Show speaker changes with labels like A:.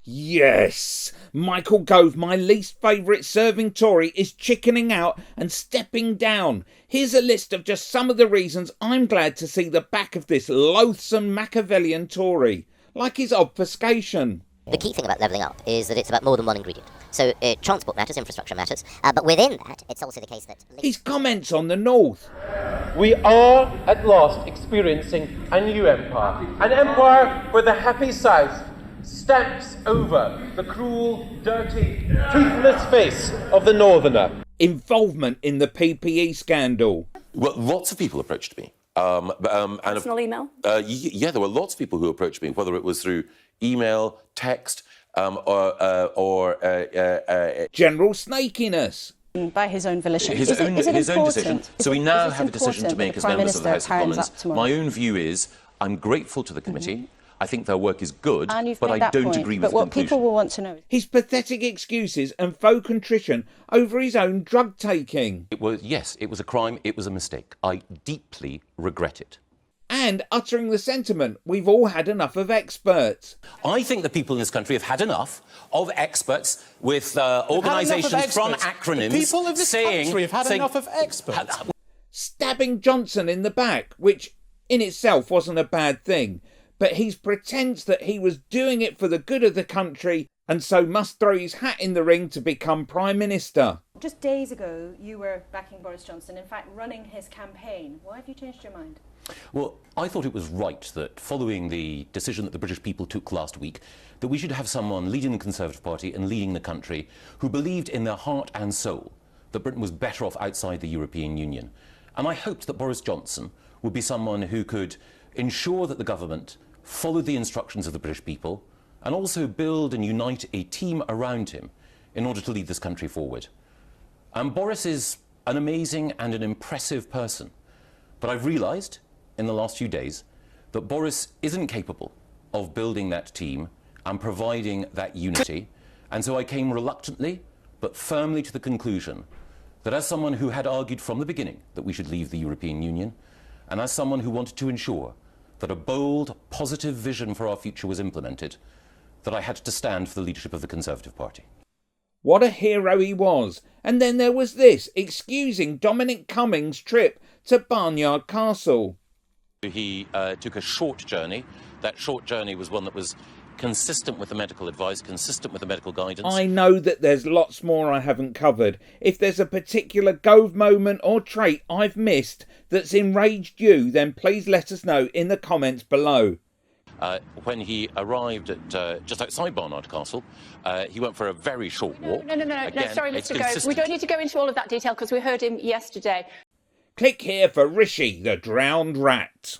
A: Yes! Michael Gove, my least favourite serving Tory, is chickening out and stepping down. Here's a list of just some of the reasons I'm glad to see the back of this loathsome Machiavellian Tory, like his obfuscation.
B: The key thing about levelling up is that it's about more than one ingredient. So transport matters, infrastructure matters, but within that, it's also the case that...
A: His comments on the North.
C: We are at last experiencing a new empire. An empire where the happy South stamps over the cruel, dirty, toothless face of the Northerner.
A: Involvement in the PPE scandal.
D: Well, lots of people approached me.
E: Personal email?
D: Yeah, there were lots of people who approached me, whether it was through email, text, or
A: general snakiness.
E: By his own volition.
D: His own decision. So we now have a decision to make as members of the House of Commons. My own view is I'm grateful to the committee. I think their work is good, but I don't agree with the conclusion.
E: But what people will want to know...
A: His pathetic excuses and faux contrition over his own drug taking.
D: Yes, it was a crime, it was a mistake. I deeply regret it.
A: And uttering the sentiment, we've all had enough of experts.
D: I think the people in this country have had enough of experts with organisations from acronyms.
F: The people of this country have had enough of experts.
A: Stabbing Johnson in the back, which in itself wasn't a bad thing, but he pretends that he was doing it for the good of the country and so must throw his hat in the ring to become Prime Minister.
G: Just days ago, you were backing Boris Johnson, in fact, running his campaign. Why have you changed your mind?
D: Well, I thought it was right that following the decision that the British people took last week, that we should have someone leading the Conservative Party and leading the country who believed in their heart and soul that Britain was better off outside the European Union. And I hoped that Boris Johnson would be someone who could ensure that the government followed the instructions of the British people and also build and unite a team around him in order to lead this country forward. And Boris is an amazing and an impressive person, but I've realised in the last few days that Boris isn't capable of building that team and providing that unity, and so I came reluctantly but firmly to the conclusion that as someone who had argued from the beginning that we should leave the European Union, and as someone who wanted to ensure that a bold, positive vision for our future was implemented, that I had to stand for the leadership of the Conservative Party.
A: What a hero he was. And then there was this, excusing Dominic Cummings' trip to Barnard Castle.
D: He took a short journey. That short journey was one that was consistent with the medical advice, consistent with the medical guidance.
A: I know that there's lots more I haven't covered. If there's a particular Gove moment or trait I've missed that's enraged you, then please let us know in the comments below.
D: When he arrived at just outside Barnard Castle, he went for a very short walk.
E: No, sorry, Mr. Gove. We don't need to go into all of that detail because we heard him yesterday.
A: Click here for Rishi, the drowned rat.